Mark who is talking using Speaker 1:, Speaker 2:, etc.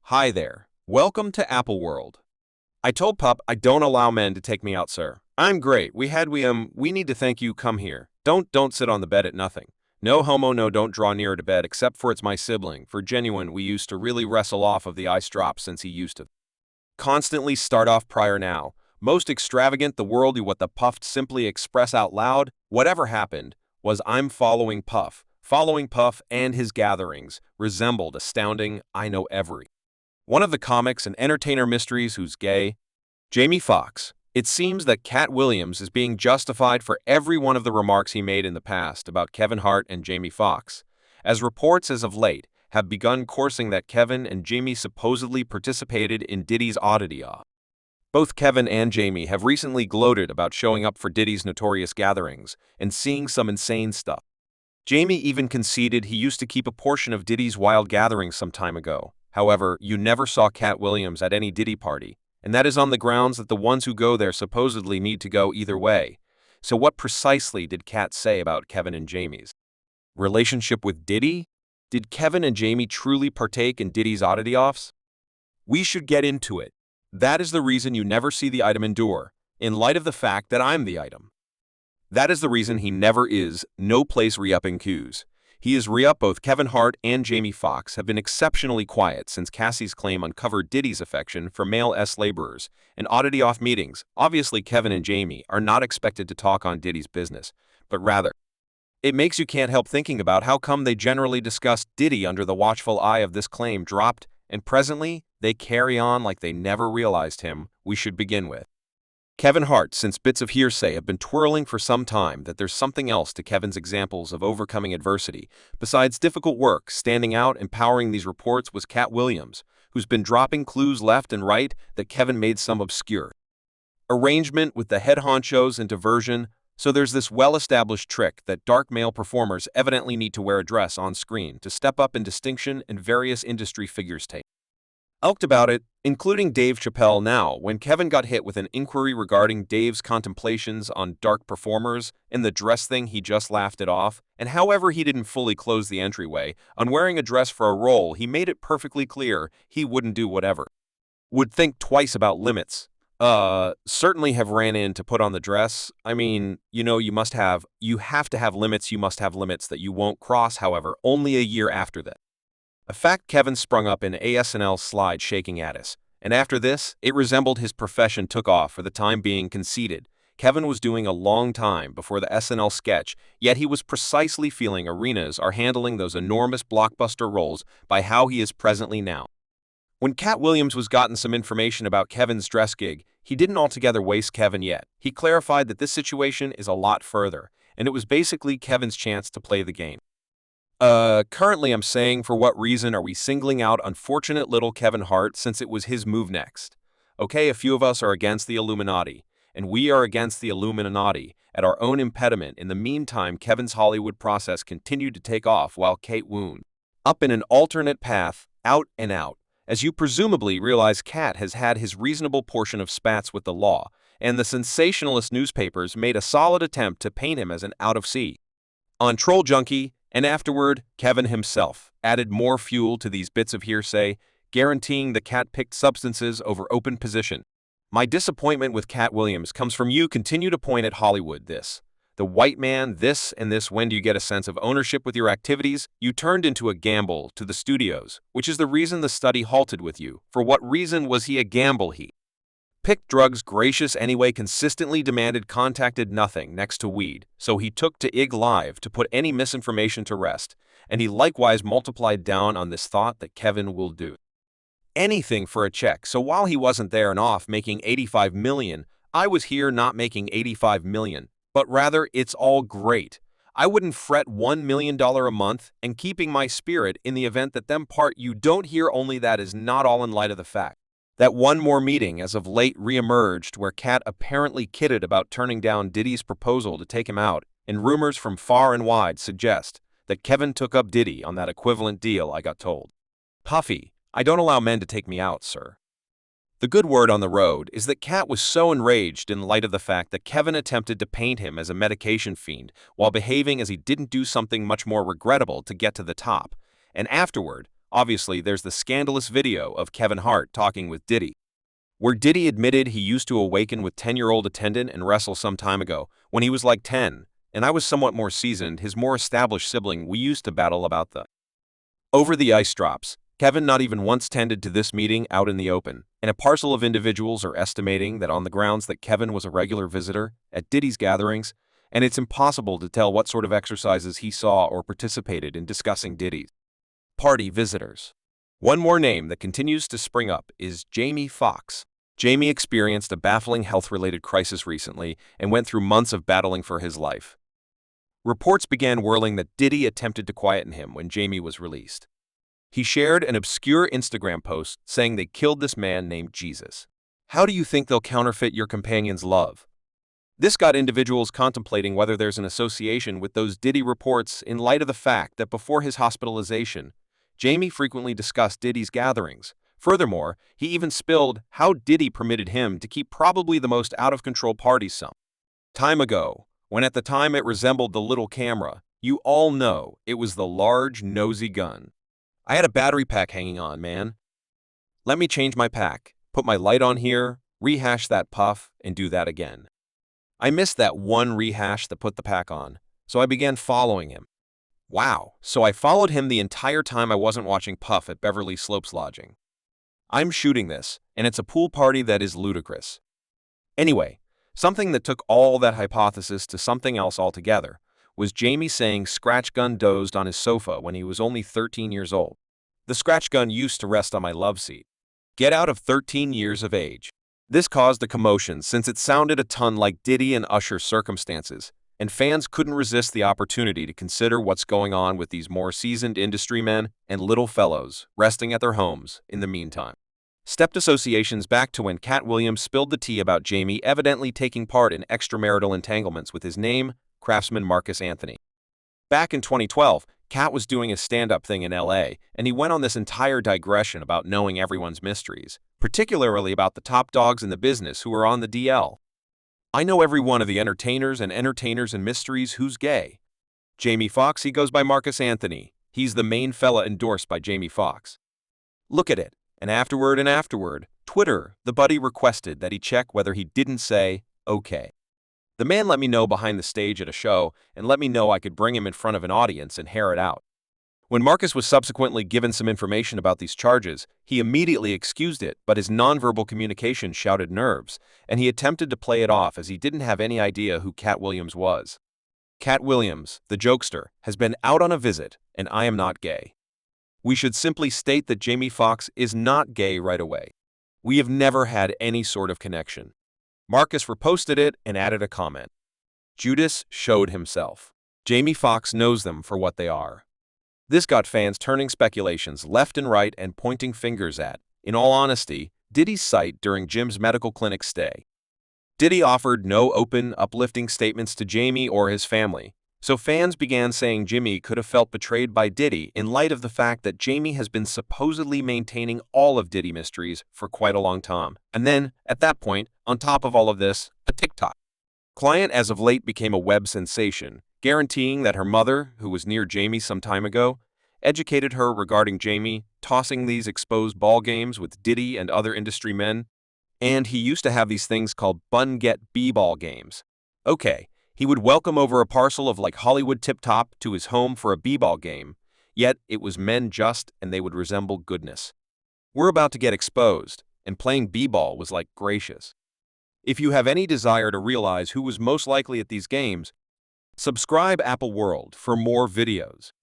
Speaker 1: Hi there. Welcome to Apple World. I told Pup I don't allow men to take me out, sir. I'm great. We need to thank you. Come here. Don't sit on the bed at nothing. No homo, no, don't draw nearer to bed except for it's my sibling. For genuine, we used to really wrestle off of the ice drop since he used to constantly start off prior now. Most extravagant the world you what the puffed simply express out loud. Whatever happened was I'm following Puff. Following Puff and his gatherings resembled astounding. I know every one of the comics and entertainer mysteries who's gay. Jamie Foxx. It seems that Cat Williams is being justified for every one of the remarks he made in the past about Kevin Hart and Jamie Foxx, as reports as of late have begun coursing that Kevin and Jamie supposedly participated in Diddy's oddity off. Both Kevin and Jamie have recently gloated about showing up for Diddy's notorious gatherings and seeing some insane stuff. Jamie even conceded he used to keep a portion of Diddy's wild gatherings some time ago. However, you never saw Cat Williams at any Diddy party, and that is on the grounds that the ones who go there supposedly need to go either way. So what precisely did Cat say about Kevin and Jamie's relationship with Diddy? Did Kevin and Jamie truly partake in Diddy's oddity offs? We should get into it. That is the reason you never see the item endure, in light of the fact that I'm the item. That is the reason he never is, no place re-upping cues. He is re-up. Both Kevin Hart and Jamie Foxx have been exceptionally quiet since Cassie's claim uncovered Diddy's affection for male laborers and oddity off meetings. Obviously, Kevin and Jamie are not expected to talk on Diddy's business, but rather, it makes you can't help thinking about how come they generally discuss Diddy under the watchful eye of this claim dropped, and presently, they carry on like they never realized him. We should begin with Kevin Hart. Since bits of hearsay have been twirling for some time that there's something else to Kevin's examples of overcoming adversity, besides difficult work. Standing out and powering these reports was Cat Williams, who's been dropping clues left and right that Kevin made some obscure arrangement with the head honchos and diversion. So there's this well-established trick that dark male performers evidently need to wear a dress on screen to step up in distinction, and various industry figures take Elked about it, including Dave Chappelle. Now, when Kevin got hit with an inquiry regarding Dave's contemplations on dark performers and the dress thing, he just laughed it off, and however he didn't fully close the entryway on wearing a dress for a role, he made it perfectly clear he wouldn't do whatever. Would think twice about limits. Certainly have ran in to put on the dress. I mean, you have to have limits. You must have limits that you won't cross, however, only a year after that. A fact Kevin sprung up in a SNL slide shaking at us, and after this, it resembled his profession took off for the time being. Conceded Kevin was doing a long time before the SNL sketch, yet he was precisely feeling arenas are handling those enormous blockbuster roles by how he is presently now. When Cat Williams was gotten some information about Kevin's dress gig, he didn't altogether waste Kevin yet. He clarified that this situation is a lot further, and it was basically Kevin's chance to play the game. Currently I'm saying, for what reason are we singling out unfortunate little Kevin Hart since it was his move next? Okay, a few of us are against the Illuminati, and we are against the Illuminati at our own impediment. In the meantime, Kevin's Hollywood process continued to take off while Kate wound up in an alternate path, out and out. As you presumably realize, Cat has had his reasonable portion of spats with the law, and the sensationalist newspapers made a solid attempt to paint him as an out-of-sea on troll junkie. And afterward, Kevin himself added more fuel to these bits of hearsay, guaranteeing the Cat picked substances over open position. My disappointment with Cat Williams comes from you continue to point at Hollywood, this, the white man, this and this. When do you get a sense of ownership with your activities? You turned into a gamble to the studios, which is the reason the study halted with you. For what reason was he a gamble? He picked drugs, gracious anyway, consistently demanded, contacted nothing next to weed, so he took to IG Live to put any misinformation to rest, and he likewise multiplied down on this thought that Kevin will do anything for a check. So while he wasn't there and off making $85 million, I was here not making $85 million, but rather it's all great. I wouldn't fret $1 million a month and keeping my spirit in the event that them part you don't hear. Only that is not all in light of the fact that one more meeting as of late re-emerged where Cat apparently kidded about turning down Diddy's proposal to take him out, and rumors from far and wide suggest that Kevin took up Diddy on that equivalent deal. I got told Puffy, I don't allow men to take me out, sir. The good word on the road is that Cat was so enraged in light of the fact that Kevin attempted to paint him as a medication fiend while behaving as he didn't do something much more regrettable to get to the top, and afterward, Obviously, there's the scandalous video of Kevin Hart talking with Diddy, where Diddy admitted he used to awaken with 10-year-old attendant and wrestle some time ago, when he was like 10, and I was somewhat more seasoned, his more established sibling. We used to battle about the over-the-ice drops. Kevin not even once tended to this meeting out in the open, and a parcel of individuals are estimating that on the grounds that Kevin was a regular visitor at Diddy's gatherings, and it's impossible to tell what sort of exercises he saw or participated in discussing Diddy's party visitors. One more name that continues to spring up is Jamie Foxx. Jamie experienced a baffling health-related crisis recently and went through months of battling for his life. Reports began whirling that Diddy attempted to quieten him when Jamie was released. He shared an obscure Instagram post saying they killed this man named Jesus. How do you think they'll counterfeit your companion's love? This got individuals contemplating whether there's an association with those Diddy reports in light of the fact that before his hospitalization, Jamie frequently discussed Diddy's gatherings. Furthermore, he even spilled how Diddy permitted him to keep probably the most out-of-control parties some time ago, when at the time it resembled the little camera. You all know it was the large, nosy gun. I had a battery pack hanging on, man. Let me change my pack, put my light on here, rehash that puff, and do that again. I missed that one rehash that put the pack on, so I began following him. Wow, so I followed him the entire time I wasn't watching Puff at Beverly Slopes Lodging. I'm shooting this, and it's a pool party that is ludicrous. Anyway, something that took all that hypothesis to something else altogether was Jamie saying Scratch Gun dozed on his sofa when he was only 13 years old. The Scratch Gun used to rest on my love seat. Get out of 13 years of age. This caused a commotion since it sounded a ton like Diddy and Usher's circumstances, and fans couldn't resist the opportunity to consider what's going on with these more seasoned industry men and little fellows resting at their homes in the meantime. Stepped associations back to when Katt Williams spilled the tea about Jamie evidently taking part in extramarital entanglements with his name, craftsman Marcus Anthony. Back in 2012, Katt was doing a stand-up thing in LA, and he went on this entire digression about knowing everyone's mysteries, particularly about the top dogs in the business who are on the DL. I know every one of the entertainers and mysteries who's gay. Jamie Foxx, he goes by Marcus Anthony. He's the main fella endorsed by Jamie Foxx. Look at it. And afterward, Twitter, the buddy requested that he check whether he didn't say, okay. The man let me know behind the stage at a show and let me know I could bring him in front of an audience and hair it out. When Marcus was subsequently given some information about these charges, he immediately excused it, but his nonverbal communication shouted nerves, and he attempted to play it off as he didn't have any idea who Katt Williams was. Katt Williams, the jokester, has been out on a visit, and I am not gay. We should simply state that Jamie Foxx is not gay right away. We have never had any sort of connection. Marcus reposted it and added a comment. Judas showed himself. Jamie Foxx knows them for what they are. This got fans turning speculations left and right and pointing fingers at, in all honesty, Diddy's site during Jim's medical clinic stay. Diddy offered no open, uplifting statements to Jamie or his family, so fans began saying Jimmy could have felt betrayed by Diddy in light of the fact that Jamie has been supposedly maintaining all of Diddy mysteries for quite a long time. And then, at that point, on top of all of this, a TikTok client as of late became a web sensation, guaranteeing that her mother, who was near Jamie some time ago, educated her regarding Jamie tossing these exposed ball games with Diddy and other industry men, and he used to have these things called bun-get-b-ball games. Okay, he would welcome over a parcel of like Hollywood tip-top to his home for a b-ball game, yet it was men just and they would resemble goodness. We're about to get exposed, and playing b-ball was like gracious. If you have any desire to realize who was most likely at these games, subscribe Apple World for more videos.